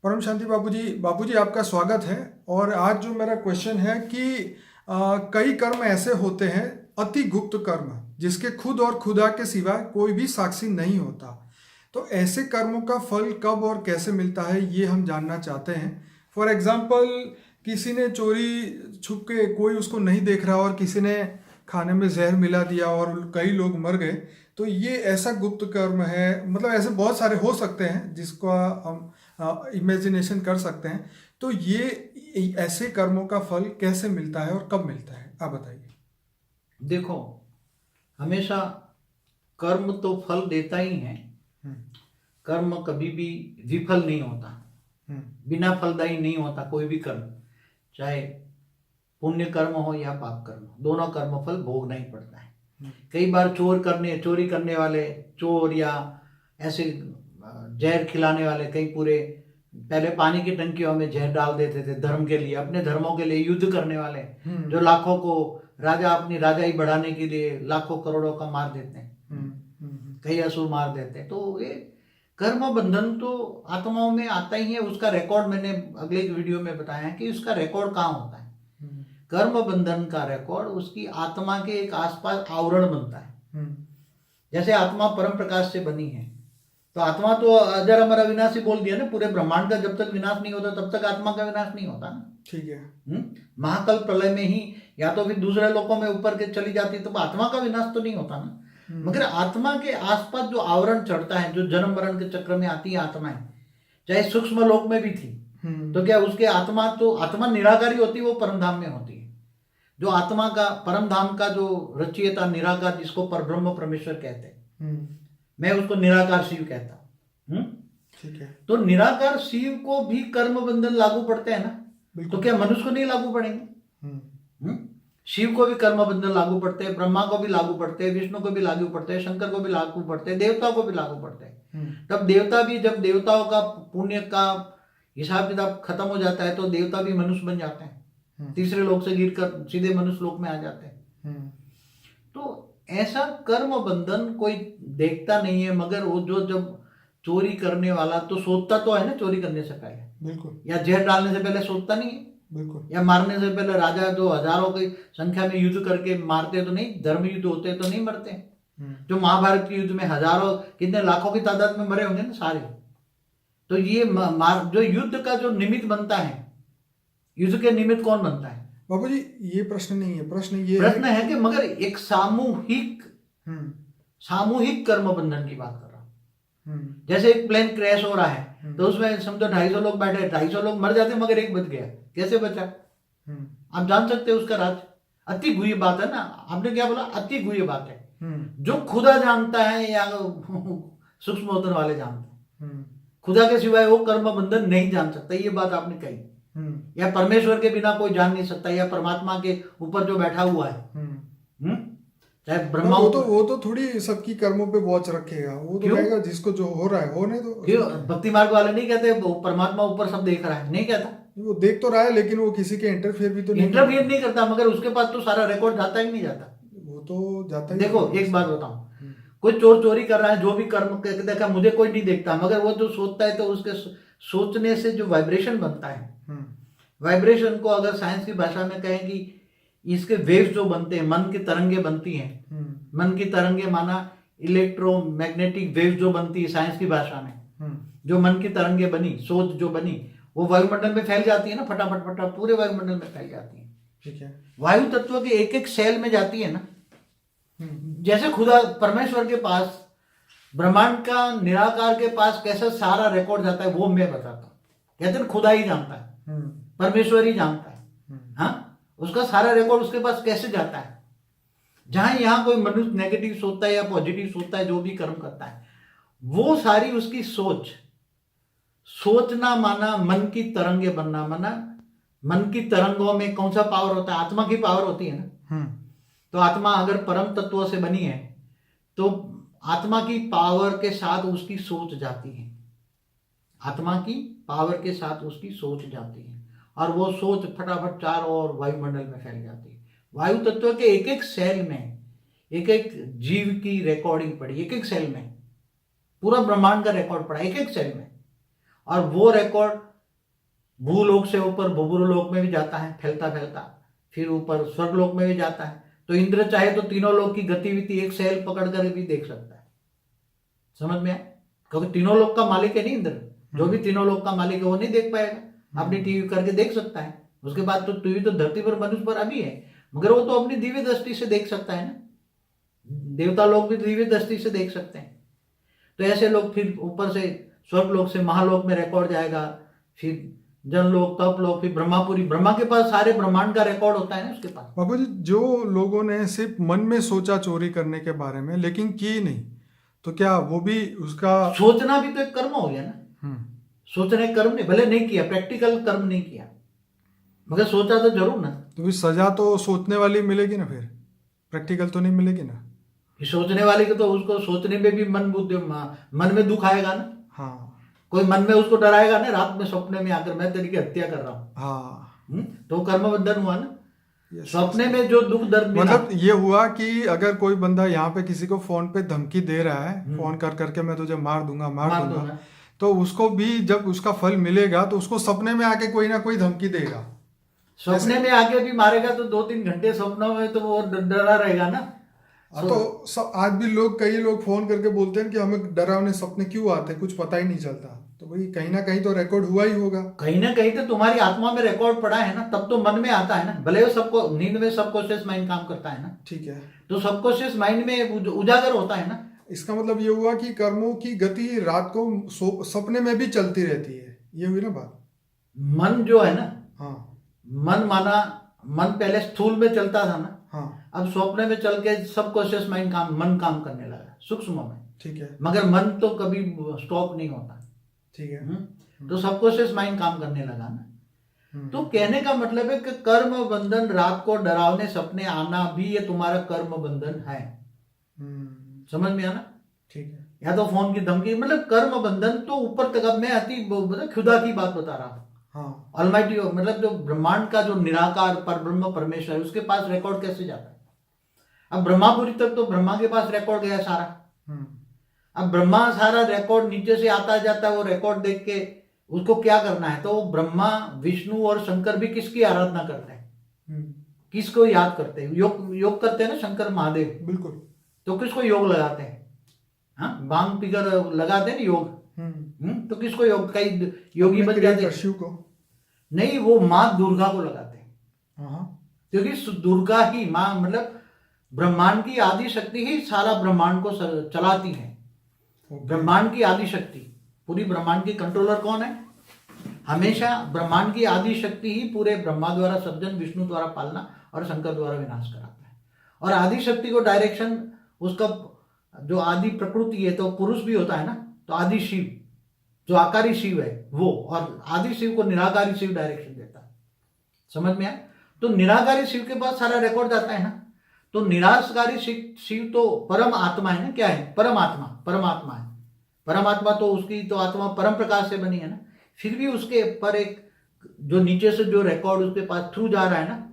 परम शांति बाबूजी आपका स्वागत है। और आज जो मेरा क्वेश्चन है कि कई कर्म ऐसे होते हैं, अति गुप्त कर्म, जिसके खुद और खुदा के सिवा कोई भी साक्षी नहीं होता। तो ऐसे कर्मों का फल कब और कैसे मिलता है, ये हम जानना चाहते हैं। फॉर एग्जाम्पल, किसी ने चोरी छुप के, कोई उसको नहीं देख रहा और किसी ने खाने में जहर मिला दिया और कई लोग मर गए, तो ये ऐसा गुप्त कर्म है। मतलब ऐसे बहुत सारे हो सकते हैं जिसको हम इमेजिनेशन कर सकते हैं। तो ये ऐसे कर्मों का फल कैसे मिलता है और कब मिलता है, आप बताइए। देखो, हमेशा कर्म तो फल देता ही है। हम्म। कर्म कभी भी विफल नहीं होता, हम्म। बिना फलदायी नहीं होता कोई भी कर्म। चाहे पुण्य कर्म हो या पाप कर्म हो, दोनों कर्म फल भोगना ही पड़ता है। कई बार चोरी करने वाले चोर या ऐसे जहर खिलाने वाले, कई पूरे पहले पानी की टंकियों में जहर डाल देते थे धर्म के लिए, अपने धर्मों के लिए युद्ध करने वाले, जो लाखों को राजा अपनी राजाई बढ़ाने के लिए लाखों करोड़ों का मार देते हैं, कई असुर मार देते हैं। तो ये कर्म बंधन तो आत्माओं में आता ही है। उसका रिकॉर्ड मैंने अगले एक वीडियो में बताया है कि उसका रिकॉर्ड कहाँ होता है। कर्म बंधन का रिकॉर्ड उसकी आत्मा के एक आसपास आवरण बनता है। जैसे आत्मा परम प्रकाश से बनी है, तो आत्मा तो अजर अमर अविनाशी बोल दिया ना। पूरे ब्रह्मांड का जब तक विनाश नहीं होता तब तक आत्मा का विनाश नहीं होता ना। ठीक है। महाकल्प प्रलय में ही या तो फिर दूसरे लोकों में ऊपर के चली जाती, तो आत्मा का विनाश तो नहीं होता ना। मगर आत्मा के आसपास जो आवरण चढ़ता है, जो जन्म मरण के चक्र में आती है आत्माएं, चाहे सूक्ष्म लोक में भी थी, तो क्या उसके आत्मा, तो आत्मा निराकारी होती है, वो परम धाम में होती है। जो आत्मा का परम धाम का जो रचयिता निराकार, जिसको परब्रह्म परमेश्वर कहते हैं, मैं उसको निराकार शिव कहता हूँ। ठीक है। तो निराकार शिव को भी कर्म बंधन लागू पड़ते हैं ना, तो क्या मनुष्य को नहीं लागू पड़ेंगे? शिव को भी कर्म बंधन लागू पड़ते हैं, ब्रह्मा को भी लागू पड़ते हैं, विष्णु को भी लागू पड़ते हैं, शंकर को भी लागू पड़ते हैं, देवता को भी लागू पड़ते हैं। तब देवता भी, जब देवताओं का पुण्य का हिसाब किताब खत्म हो जाता है, तो देवता भी मनुष्य बन जाते हैं, तीसरे लोक से गिर कर सीधे मनुष्य लोक में आ जाते हैं। तो ऐसा कर्म बंधन कोई देखता नहीं है, मगर वो जो जब चोरी करने वाला तो सोचता तो है ना चोरी करने से पहले, बिल्कुल, या जहर डालने से पहले सोचता नहीं है, बिल्कुल, या मारने से पहले। राजा जो हजारों की संख्या में युद्ध करके मारते तो नहीं, धर्म युद्ध होते तो नहीं मरते। जो महाभारत के युद्ध में हजारों, कितने लाखों की तादाद में मरे होंगे ना सारे। तो ये जो युद्ध का जो निमित्त बनता है, युद्ध के निमित्त कौन बनता है? बाबू जी, ये प्रश्न नहीं है, प्रश्न है कि मगर एक सामूहिक कर्म बंधन की बात कर रहा हूं। जैसे एक प्लेन क्रैश हो रहा है, तो उसमें समझो 250 लोग बैठे, 250 लोग मर जाते, मगर एक बच गया। कैसे बचा? आप जान सकते हैं उसका राज। अति गुह्य बात है ना। आपने क्या बोला? अति गुह्य बात है। जो खुदा जानता है या सूक्ष्म होतन वाले जानते हैं, खुदा के सिवाय वो कर्म बंधन नहीं जान सकता। ये बात आपने कही। या परमेश्वर के बिना कोई जान नहीं सकता, या परमात्मा के ऊपर जो बैठा हुआ है, चाहे ब्रह्मा, वो तो थोड़ी सबकी कर्मों पे वॉच रखेगा। वो तो कहेगा जिसको जो हो रहा है होने दो। क्यों भक्ति मार्ग वाले नहीं कहते परमात्मा ऊपर सब देख रहा है? नहीं कहता। वो देख तो रहा है, लेकिन वो किसी के इंटरफेयर भी तो नहीं करता, मगर उसके पास तो सारा रिकॉर्ड जाता ही नहीं जाता। वो तो जाता ही। देखो एक बात बताऊं, कोई चोर चोरी कर रहा है, जो भी कर्म देखा, मुझे कोई नहीं देखता, मगर वो जो सोचता है, तो उसके सोचने से जो वाइब्रेशन बनता है, वाइब्रेशन को अगर साइंस की भाषा में कहें कि इसके वेव्स जो बनते हैं, मन की तरंगे बनती हैं। मन की तरंगे माना इलेक्ट्रोमैग्नेटिक वेव जो बनती है साइंस की भाषा में, जो मन की तरंगे बनी, सोच जो बनी, वो वायुमंडल में फैल जाती है ना, फटाफट फटाफट पूरे वायुमंडल में फैल जाती है। ठीक है। वायु तत्व के एक एक सेल में जाती है ना। जैसे खुदा परमेश्वर के पास, ब्रह्मांड का निराकार के पास कैसे सारा रिकॉर्ड जाता है, वो मैं बताता हूँ। कहते हैं खुदा ही जानता है, परमेश्वर ही जानता है। हाँ, उसका सारा रिकॉर्ड उसके पास कैसे जाता है। जहां यहां कोई मनुष्य नेगेटिव सोचता है या पॉजिटिव सोचता है, जो भी कर्म करता है, वो सारी उसकी सोचना माना मन की तरंगे बनना, माना मन की तरंगों में कौन सा पावर होता है? आत्मा की पावर होती है ना। तो आत्मा अगर परम तत्वों से बनी है, तो आत्मा की पावर के साथ उसकी सोच जाती है। आत्मा की पावर के साथ उसकी सोच जाती है, और वो सोच फटाफट चारों ओर वायुमंडल में फैल जाती है। वायु तत्व के एक एक सेल में एक एक जीव की रिकॉर्डिंग पड़ी, एक एक सेल में पूरा ब्रह्मांड का रिकॉर्ड पड़ा, एक एक सेल में। और वो रिकॉर्ड भूलोक से ऊपर भूलोक में भी जाता है फैलता फैलता, फिर ऊपर स्वर्गलोक में भी जाता है। तो इंद्र चाहे तो तीनों लोक की गतिविधि एक सेल पकड़ कर भी देख सकता है। समझ में आया? क्योंकि तीनों लोक का मालिक है नहीं इंद्र, जो भी तीनों लोक का मालिक है वो नहीं देख पाएगा, अपनी टीवी करके देख सकता है। उसके बाद तो टीवी तो धरती पर मनुष्य पर अभी है, मगर वो तो अपनी दिव्य दृष्टि से देख सकता है ना। देवता लोग भी दिव्य दृष्टि से देख सकते हैं। तो ऐसे लोग फिर ऊपर से स्वर्ग लोक से महालोक में रिकॉर्ड जाएगा, फिर जनलोक, तपलोक, फिर ब्रह्मापुरी। ब्रह्मा के पास सारे ब्रह्मांड का रिकॉर्ड होता है ना उसके पास। बाबू जी, जो लोगों ने सिर्फ मन में सोचा चोरी करने के बारे में लेकिन की नहीं, तो क्या वो भी उसका सोचना भी तो एक कर्म हो गया ना। सोचने कर्म नहीं, भले नहीं किया, प्रैक्टिकल कर्म नहीं किया, मगर सोचा तो जरूर ना। तो भी सजा तो सोचने वाली मिलेगी ना, फिर प्रैक्टिकल तो नहीं मिलेगी ना। सोचने वाले को तो उसको सोचने में भी मन बुद्धि मन में दुख आएगा ना। हाँ, कोई मन में उसको डराएगा ना, रात में सपने में आकर मैं तेरी की हत्या कर रहा हूँ। हाँ, तो कर्म बंधन हुआ ना। सपने में जो दुख दर्द मिला, मतलब ये हुआ कि अगर कोई बंदा यहाँ पे किसी को फोन पे धमकी दे रहा है, फोन कर करके मैं तुझे मार दूंगा मार दूंगा, तो उसको भी जब उसका फल मिलेगा तो उसको सपने में आके कोई ना कोई धमकी देगा। सपने में आके भी मारेगा तो 2-3 घंटे सपनों में तो वो डरा रहेगा ना। तो आज भी कई लोग फोन करके बोलते हैं कि हमें डरावने सपने क्यों आते हैं, कुछ पता ही नहीं चलता। तो भाई कहीं ना कहीं तो रिकॉर्ड हुआ ही होगा, कहीं ना कहीं तो तुम्हारी आत्मा में रिकॉर्ड पड़ा है ना, तब तो मन में आता है ना। भले वो सबको नींद में सबकॉन्शियस माइंड काम करता है ना, ठीक है, तो सबकॉन्शियस माइंड में उजागर होता है ना। इसका मतलब ये हुआ कि कर्मों की गति रात को सपने में भी चलती रहती है, ये हुई ना बात। मन जो है ना, हाँ, मन पहले स्थूल में चलता था ना, हाँ, अब स्वप्न में चल के सबकॉन्शियस माइंड मन काम करने लगा सूक्ष्म में। ठीक है, मगर मन तो कभी स्टॉप नहीं होता। ठीक है, तो सबकॉन्शियस माइंड काम करने लगा ना। तो कहने का मतलब है कि कर्म बंधन, रात को डरावने सपने आना भी ये तुम्हारा कर्म बंधन है। समझ में आना? ठीक है। या तो फोन की धमकी, मतलब कर्म बंधन तो ऊपर तक। अब मैं अति मतलब खुदा की बात बता रहा हूँ। हाँ, ऑलमाइटी मतलब जो ब्रह्मांड का जो निराकार पर ब्रह्म परमेश्वर है, उसके पास रिकॉर्ड कैसे जाता है? अब ब्रह्मापुरी तक तो ब्रह्मा के पास रिकॉर्ड गया सारा। अब ब्रह्मा सारा रिकॉर्ड नीचे से आता जाता है, वो रिकॉर्ड देख के उसको क्या करना है? तो ब्रह्मा, विष्णु और शंकर भी किसकी आराधना करते हैं? किसको याद करते हैं? योग करते हैं ना शंकर महादेव, बिल्कुल। तो किसको योग लगाते हैं? हाँ, बांग पीकर लगाते हैं ना योग। तो किसको योग? कई योगी बन जाते हैं। शिव को नहीं, वो माँ दुर्गा को लगाते हैं। हाँ, क्योंकि दुर्गा ही माँ, मतलब ब्रह्मांड की आदि शक्ति ही सारा ब्रह्मांड को चलाती है। ब्रह्मांड की आदि शक्ति, पूरी ब्रह्मांड की कंट्रोलर कौन है? हमेशा ब्रह्मांड की आदि शक्ति ही पूरे ब्रह्मा द्वारा सृजन, विष्णु द्वारा पालना और शंकर द्वारा विनाश कराता है। और आदि शक्ति को डायरेक्शन, उसका जो आदि प्रकृति है तो पुरुष भी होता है ना, तो आदि शिव जो आकारी शिव है वो, और आदि शिव को निराकारी शिव डायरेक्शन देता है। समझ में आया? तो निराकारी शिव के पास सारा रिकॉर्ड जाता है ना। तो निराकारी शिव तो परम आत्मा है ना। क्या है? परमात्मा है। परमात्मा तो उसकी तो आत्मा परम प्रकाश से बनी है ना। फिर भी उसके पर एक जो नीचे से जो रिकॉर्ड उसके पास थ्रू जा रहा है ना,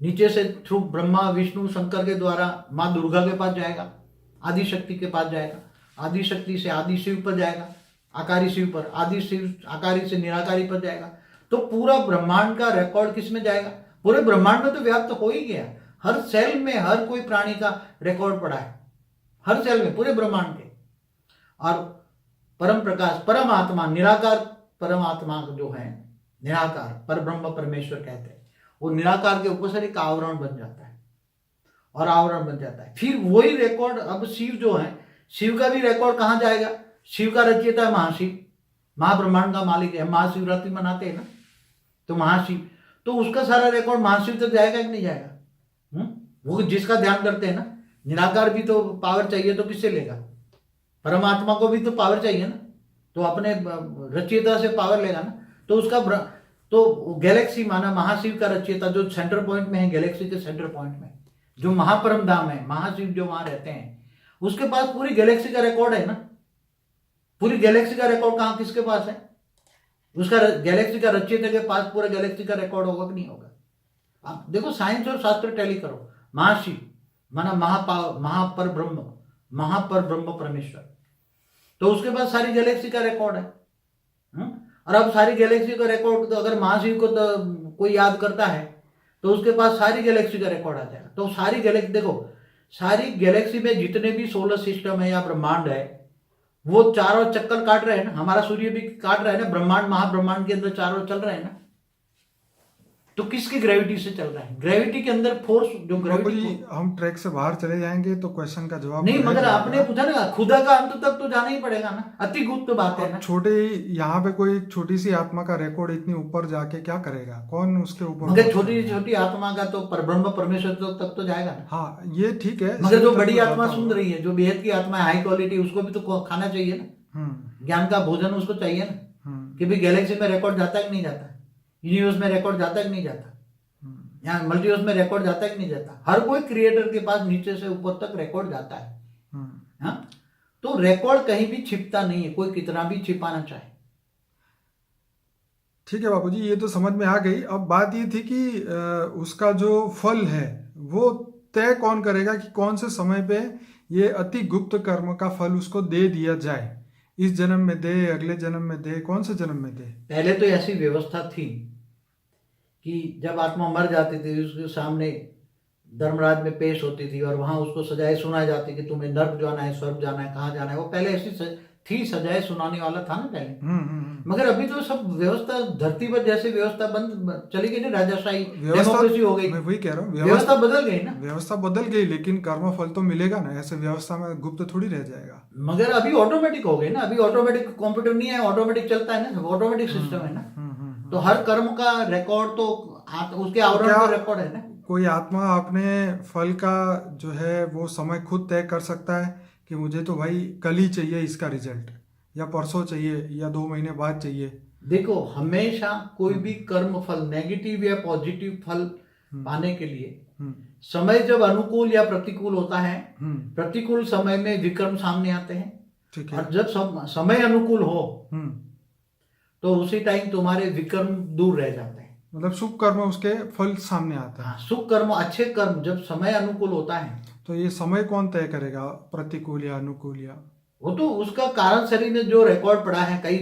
नीचे से थ्रू ब्रह्मा, विष्णु, शंकर के द्वारा माँ दुर्गा के पास जाएगा, आदि शक्ति के पास जाएगा, आदि शक्ति से आदि शिव पर जाएगा, आकारी शिव पर, आदि शिव आकारी से निराकारी पर जाएगा। तो पूरा ब्रह्मांड का रिकॉर्ड किस में जाएगा? पूरे ब्रह्मांड में तो व्याप्त हो ही गया। हर सेल में हर कोई प्राणी का रिकॉर्ड पड़ा है, हर सेल में, पूरे ब्रह्मांड के। और परम प्रकाश, परमात्मा, निराकार परमात्मा जो है, निराकार पर ब्रह्म परमेश्वर कहते हैं, वो निराकार के ऊपर से एक आवरण बन जाता है, और आवरण बन जाता है। फिर वही रिकॉर्ड, अब शिव जो है, शिव का भी रिकॉर्ड कहाँ जाएगा? शिव का रचयिता है महाशिव, महाब्रह्मांड का मालिक है। महाशिवरात्रि मनाते हैं ना, तो महाशिव, तो उसका सारा रिकॉर्ड महाशिव तक जाएगा कि नहीं जाएगा? वो जिसका ध्यान करते हैं ना। निराकार भी तो पावर चाहिए, तो किससे लेगा? परमात्मा को भी तो पावर चाहिए ना, तो अपने रचयिता से पावर लेगा ना। तो उसका तो गैलेक्सी माना महाशिव का रचयिता, जो सेंटर पॉइंट में है, गैलेक्सी के सेंटर पॉइंट में जो महापरम धाम है, महाशिव जो वहां रहते हैं, उसके पास पूरी गैलेक्सी का रिकॉर्ड है ना। पूरी गैलेक्सी का रिकॉर्ड कहाँ, किसके पास है? उसका गैलेक्सी का रचयिता के पास पूरे गैलेक्सी का रिकॉर्ड होगा कि नहीं होगा? आप देखो, साइंस और शास्त्र टैली करो। महाशिव माना महापर ब्रह्म परमेश्वर, तो उसके पास सारी गैलेक्सी का रिकॉर्ड है। और अब सारी गैलेक्सी का रिकॉर्ड, तो अगर महाशिव को तो कोई याद करता है तो उसके पास सारी गैलेक्सी का रिकॉर्ड आ जाएगा। तो सारी गैलेक्सी देखो, सारी गैलेक्सी में जितने भी सोलर सिस्टम है या ब्रह्मांड है वो चारों चक्कर काट रहे हैं ना, हमारा सूर्य भी काट रहा है ना, ब्रह्मांड महाब्रह्मांड के अंदर चारों चल रहे हैं ना। तो किसकी ग्रेविटी से चल रहा है? ग्रेविटी के अंदर फोर्स, जो ग्रेविटी। हम ट्रैक से बाहर चले जाएंगे तो क्वेश्चन का जवाब नहीं, मगर आपने पूछा ना, खुदा का अंत तक तो जाना ही पड़ेगा ना, अति गुप्त बात है ना। छोटे यहाँ पे कोई छोटी सी आत्मा का रिकॉर्ड इतनी ऊपर जाके क्या करेगा, कौन उसके ऊपर? मगर छोटी छोटी आत्मा का तो परब्रह्म परमेश्वर तो तक तो जाएगा ना। हाँ, ये ठीक है, मगर जो बड़ी आत्मा सुन रही है, जो बेहद की आत्मा है, हाई क्वालिटी, उसको भी तो खाना चाहिए ना, ज्ञान का भोजन उसको चाहिए ना। कि भाई गैलेक्सी में रिकॉर्ड जाता है कि नहीं जाता, यूनिवर्स में रिकॉर्ड जाता है कि नहीं जाता, यहाँ मल्टीवर्स में रिकॉर्ड जाता है कि नहीं जाता। हर कोई क्रिएटर के पास नीचे से ऊपर तक रिकॉर्ड जाता है। हाँ, तो रिकॉर्ड कहीं भी छिपता नहीं है, कोई कितना भी छिपाना चाहे। ठीक है बापूजी, ये तो समझ में आ गई। अब बात ये थी कि उसका जो फल है वो तय कौन करेगा कि कौन से समय पे ये अति गुप्त कर्म का फल उसको दे दिया जाए, इस जन्म में दे, अगले जन्म में दे, कौन से जन्म में दे? पहले तो ऐसी व्यवस्था थी कि जब आत्मा मर जाती थी उसके सामने धर्मराज में पेश होती थी और वहां उसको सजाएं सुनाई जाती कि तुम्हें नर्क जाना है, स्वर्ग जाना है, कहाँ जाना है। वो पहले ऐसी थी, सजाएं सुनाने वाला था ना पहले। मगर अभी तो सब व्यवस्था धरती पर जैसे व्यवस्था बंद चली गई ना, राजाशाही डेमोक्रेसी हो गई। मैं वही कह रहा हूँ, व्यवस्था बदल गई ना, व्यवस्था बदल गई, लेकिन कर्म फल तो मिलेगा ना, ऐसे व्यवस्था में गुप्त थोड़ी रह जाएगा। मगर अभी ऑटोमेटिक हो गई ना, अभी ऑटोमेटिक कंप्यूटर नहीं है, ऑटोमेटिक चलता है ना, ऑटोमेटिक सिस्टम है ना। तो हर कर्म का रिकॉर्ड तो उसके आवरण का रिकॉर्ड है ना। कोई आत्मा अपने फल का जो है वो समय खुद तय कर सकता है कि मुझे तो भाई कल ही चाहिए इसका रिजल्ट, या परसों चाहिए, या 2 महीने बाद चाहिए? देखो, हमेशा कोई भी कर्म फल, नेगेटिव या पॉजिटिव फल पाने के लिए समय जब अनुकूल या प्रतिकूल होता है, प्रतिकूल समय में विक्रम सामने आते हैं। ठीक है। और जब समय अनुकूल हो तो उसी टाइम तुम्हारे विक्रम दूर रह जाते हैं। मतलब शुभ कर्म उसके फल सामने आता है। हाँ, शुभ कर्म, अच्छे कर्म जब समय अनुकूल होता है। तो ये समय कौन तय करेगा, प्रतिकूल या अनुकूल? या वो तो उसका कारण शरीर ने जो रिकॉर्ड पड़ा है, कई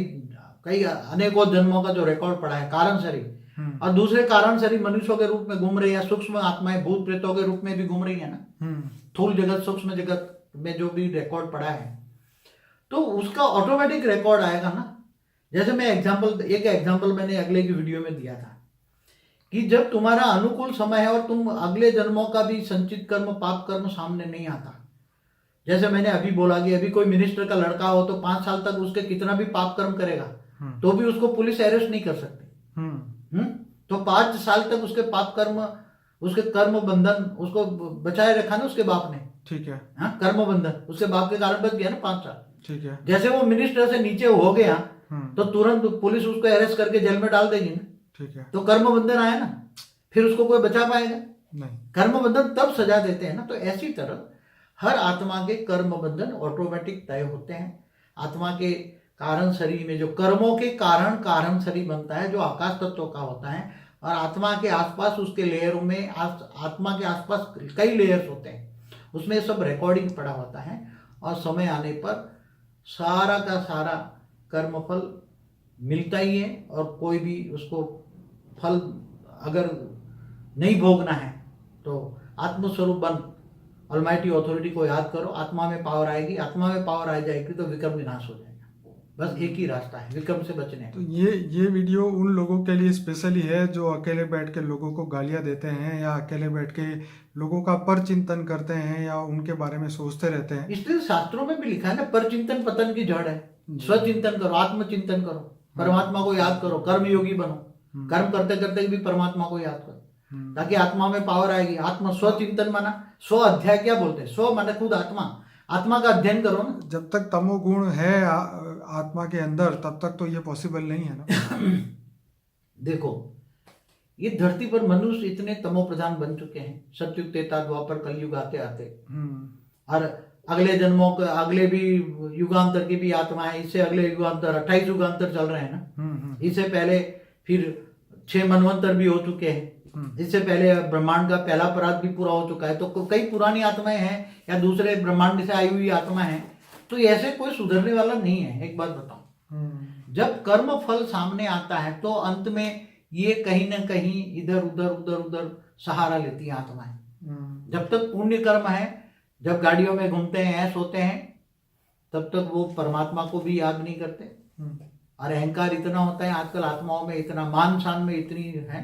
कई अनेकों जन्मों का जो रिकॉर्ड पड़ा है कारण शरीर, और दूसरे कारण शरीर मनुष्यों के रूप में घूम रही है, सूक्ष्म आत्माएं भूत प्रेतों के रूप में भी घूम रही है ना, स्थूल जगत सूक्ष्म जगत में जो भी रिकॉर्ड पड़ा है, तो उसका ऑटोमेटिक रिकॉर्ड आएगा ना। जैसे मैं एक एग्जाम्पल मैंने अगले की वीडियो में दिया था कि जब तुम्हारा अनुकूल समय है और तुम अगले जन्मों का भी संचित कर्म, पाप कर्म सामने नहीं आता। जैसे मैंने अभी बोला कि अभी कोई मिनिस्टर का लड़का हो तो 5 साल तक उसके कितना भी पाप कर्म करेगा तो भी उसको पुलिस अरेस्ट नहीं कर सकती। तो 5 साल तक उसके पाप कर्म, उसके कर्म बंधन उसको बचाए रखा ना उसके बाप ने। ठीक है। हाँ, कर्म बंधन उसके बाप के कारण बच गया ना 5 साल। ठीक है। जैसे वो मिनिस्टर से नीचे हो गया तो तुरंत पुलिस उसको अरेस्ट करके जेल में डाल देगी ना। ठीक है। तो कर्म बंधन आया ना, फिर उसको कोई बचा पाएगा नहीं। कर्म बंधन तब सजा देते हैं ना। तो ऐसी तरह हर आत्मा के कर्म बंधन ऑटोमेटिक तय होते हैं। आत्मा के कारण शरीर में जो कर्मों के कारण कारण शरीर बनता है, जो आकाश तत्व का होता है, और आत्मा के आसपास उसके लेयरों में आत्मा के आसपास कई लेयर्स होते हैं, उसमें सब रिकॉर्डिंग पड़ा होता है। और समय आने पर सारा का सारा कर्म फल मिलता ही है। और कोई भी उसको फल अगर नहीं भोगना है तो आत्मस्वरूप बन, ऑलमाइटी ऑथोरिटी को याद करो, आत्मा में पावर आएगी। आत्मा में पावर आ जाएगी तो विक्रम विनाश हो जाएगा। बस एक ही रास्ता है विक्रम से बचने का। तो ये वीडियो उन लोगों के लिए स्पेशली है जो अकेले बैठ के लोगों को गालियां देते हैं, या अकेले बैठ के लोगों का पर चिंतन करते हैं, या उनके बारे में सोचते रहते हैं। इसलिए शास्त्रों में भी लिखा है ना, पर चिंतन पतन की जड़ है। स्वचिंतन करो, आत्मचिंतन करो, परमात्मा को याद करो, कर्म योगी बनो। कर्म करते करते भी परमात्मा को याद करो ताकि आत्मा में पावर आएगी। आत्मा स्वचिंतन माना, स्व अध्याय क्या बोलते हैं, स्व माने खुद आत्मा, आत्मा का अध्ययन करो ना। जब तक तमोगुण है आत्मा के अंदर तब तक तो ये पॉसिबल नहीं है ना। देखो, ये धरती पर मनुष्य इतने तमो प्रधान बन चुके हैं, सतयुग, त्रेता, द्वापर, कलयुग आते आते। और अगले जन्मों के, अगले भी युगांतर की भी आत्मा है, इससे अगले युगांतर 28 युगांतर चल रहे हैं ना। इससे पहले फिर 6 मनवंतर भी हो चुके हैं। इससे पहले ब्रह्मांड का पहला परात भी पूरा हो चुका है। तो कई पुरानी आत्माएं हैं या दूसरे ब्रह्मांड से आई हुई आत्मा है। तो ऐसे कोई सुधरने वाला नहीं है। एक बात बताऊं, जब कर्म फल सामने आता है तो अंत में ये कहीं ना कहीं इधर उधर उधर उधर सहारा लेती है आत्माएं। जब तक पुण्य कर्म है, जब गाड़ियों में घूमते हैं, ऐश होते हैं, तब तक वो परमात्मा को भी याद नहीं करते। और अहंकार इतना होता है आजकल आत्माओं में, इतना मान शान में इतनी है,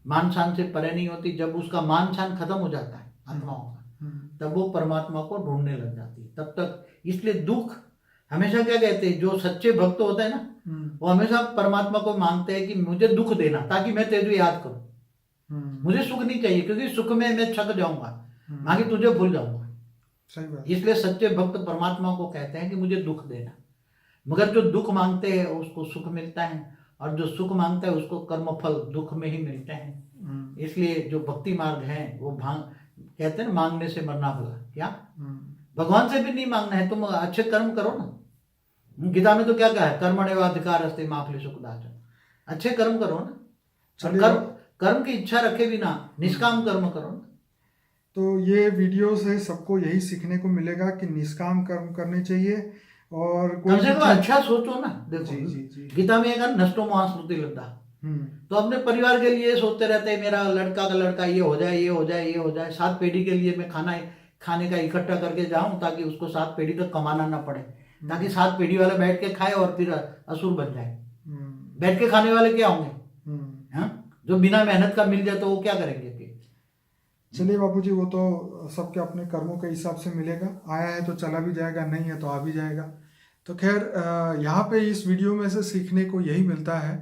मान शान से परे नहीं होती। जब उसका मान शान खत्म हो जाता है आत्माओं का, तब वो परमात्मा को ढूंढने लग जाती है। तब तक इसलिए दुख हमेशा क्या कहते हैं, जो सच्चे भक्त होते हैं ना, वो हमेशा परमात्मा को मांगते हैं कि मुझे दुख देना ताकि मैं तेरे याद करूं। मुझे सुख नहीं चाहिए क्योंकि सुख में मैं छक जाऊंगा, बाकी तुझे भूल जाऊंगा। सही बात। इसलिए सच्चे भक्त परमात्मा को कहते हैं कि मुझे दुख देना। मगर जो दुख मांगते हैं उसको सुख मिलता है, और जो सुख मांगता है उसको कर्मफल दुख में ही मिलते हैं। इसलिए जो भक्ति मार्ग है वो कहते हैं ना, मांगने से मरना भला। क्या भगवान से भी नहीं मांगना है, तुम अच्छे कर्म करो ना। गीता में तो क्या कहा है, कर्मण्येवाधिकारस्ते मा फलेषु कदाचन। अच्छे कर्म करो ना, कर्म की इच्छा रखे बिना निष्काम कर्म करो ना। तो ये वीडियो से सबको यही सीखने को मिलेगा कि निष्काम कर्म करने चाहिए, और कम से कम अच्छा सोचो ना। देखो जी, जी, जी। गीता में एक नष्टो महास्मृति लब्धा, तो अपने परिवार के लिए सोचते रहते हैं, मेरा लड़का का लड़का ये हो जाए, ये हो जाए, ये हो जाए। 7 पीढ़ी के लिए मैं खाने का इकट्ठा करके जाऊं ताकि उसको 7 पीढ़ी तक कमाना ना पड़े, ताकि 7 पीढ़ी वाले बैठ के खाए और फिर असुर बन जाए। बैठ के खाने वाले क्या होंगे? जो बिना मेहनत का मिल जाए तो वो क्या करेंगे फिर? चलिए बापूजी, वो तो सबके अपने कर्मों के हिसाब से मिलेगा। आया है तो चला भी जाएगा, नहीं है तो आ भी जाएगा। तो खैर, यहाँ पे इस वीडियो में से सीखने को यही मिलता है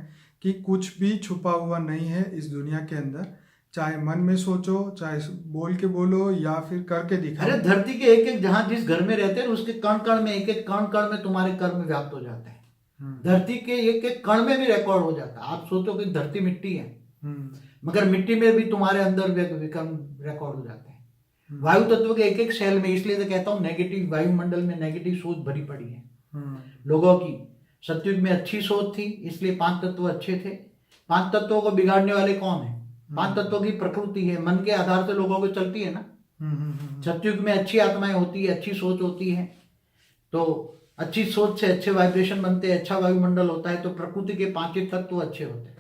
कि कुछ भी छुपा हुआ नहीं है इस दुनिया के अंदर। चाहे मन में सोचो, चाहे बोल के बोलो, या फिर करके दिखाओ। अरे धरती के एक एक, जहां जिस घर में रहते हैं उसके कण कण में, एक एक कण कण में तुम्हारे कर्म व्याप्त हो जाते हैं। धरती के एक एक कण में भी रिकॉर्ड हो जाता है। आप सोचो कि धरती मिट्टी है, मगर मिट्टी में भी तुम्हारे अंदर रिकॉर्ड हो जाते हैं। वायु तत्व के एक एक सेल में। इसलिए तो कहता हूँ नेगेटिव वायुमंडल में नेगेटिव सोच भरी पड़ी है लोगों की। सतयुग में अच्छी सोच थी, इसलिए 5 तत्व अच्छे थे। 5 तत्वों को बिगाड़ने वाले कौन है? 5 तत्वों की प्रकृति है, मन के आधार से लोगों को चलती है ना। सतयुग में अच्छी आत्माएं होती है, अच्छी सोच होती है, तो अच्छी सोच से अच्छे वाइब्रेशन बनते हैं, अच्छा वायुमंडल होता है। तो प्रकृति के 5 तत्व अच्छे होते हैं।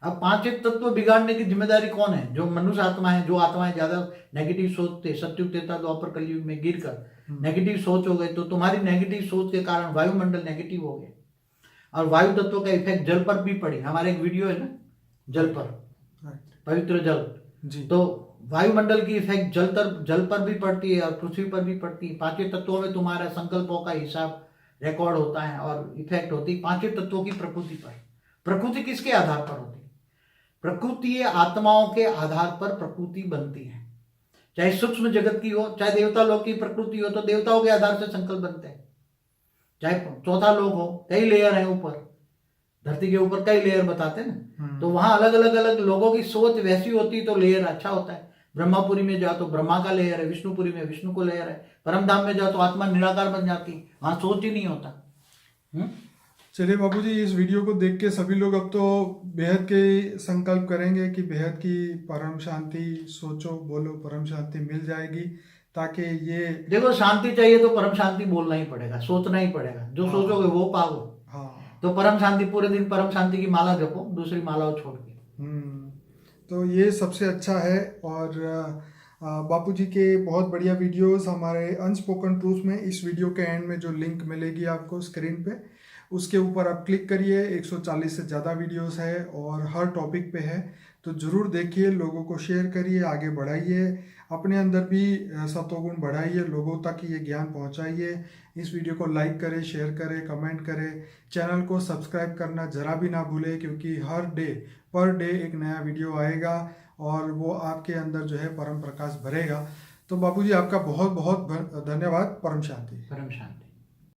अब 5 तत्व बिगाड़ने की जिम्मेदारी कौन है? जो मनुष्य आत्मा है, जो आत्माएं ज्यादा नेगेटिव सोचते, सतयुग त्रेता द्वापर कलयुग में गिर कर नेगेटिव सोच हो गए, तो तुम्हारी नेगेटिव सोच के कारण वायुमंडल नेगेटिव हो गए, और वायु तत्व का इफेक्ट जल पर भी पड़े। हमारे एक वीडियो है ना जल पर, पवित्र जल जी। तो वायुमंडल की इफेक्ट जल पर भी पड़ती है और पृथ्वी पर भी पड़ती है। 5 तत्वों में तुम्हारा संकल्पों का हिसाब रिकॉर्ड होता है और इफेक्ट होती है 5 तत्वों की प्रकृति पर। प्रकृति किसके आधार पर होती है? प्रकृति आत्माओं के आधार पर प्रकृति बनती है। चाहे सूक्ष्म जगत की हो, चाहे देवता लोग की प्रकृति हो, तो देवताओं के आधार से संकल्प बनते हैं। चाहे 4था लोग हो, कई लेयर है ऊपर, धरती के ऊपर कई लेयर बताते हैं ना, तो वहां अलग अलग लोगों की सोच वैसी होती तो लेयर अच्छा होता है। ब्रह्मापुरी में जाओ तो ब्रह्मा का लेयर है, विष्णुपुरी में विष्णु को लेयर है, परमधाम में जाओ तो आत्मा निराकार बन जाती, वहां सोच ही नहीं होता। चलिए बापूजी, इस वीडियो को देख के सभी लोग अब तो बेहद के संकल्प करेंगे कि बेहद की परम शांति, सोचो बोलो परम शांति मिल जाएगी, ताकि ये देखो शांति चाहिए तो परम शांति बोलना ही पड़ेगा, सोचना ही पड़ेगा। जो सोचोगे वो पाओगे। तो परम शांति, पूरे दिन परम शांति की माला जपो, दूसरी मालाओं छोड़ के। तो ये सबसे अच्छा है। और बापूजी के बहुत बढ़िया वीडियोस हमारे अनस्पोकन ट्रूथ में, इस वीडियो के एंड में जो लिंक मिलेगी आपको स्क्रीन पे, उसके ऊपर आप क्लिक करिए। 140 से ज़्यादा वीडियोस है और हर टॉपिक पे है, तो ज़रूर देखिए, लोगों को शेयर करिए, आगे बढ़ाइए, अपने अंदर भी सतोगुण बढ़ाइए, लोगों तक ये ज्ञान पहुंचाइए। इस वीडियो को लाइक करें, शेयर करें, कमेंट करें, चैनल को सब्सक्राइब करना ज़रा भी ना भूलें, क्योंकि हर डे पर डे एक नया वीडियो आएगा और वो आपके अंदर जो है परम प्रकाश भरेगा। तो बापूजी आपका बहुत बहुत धन्यवाद। परम शांति। परम शांति।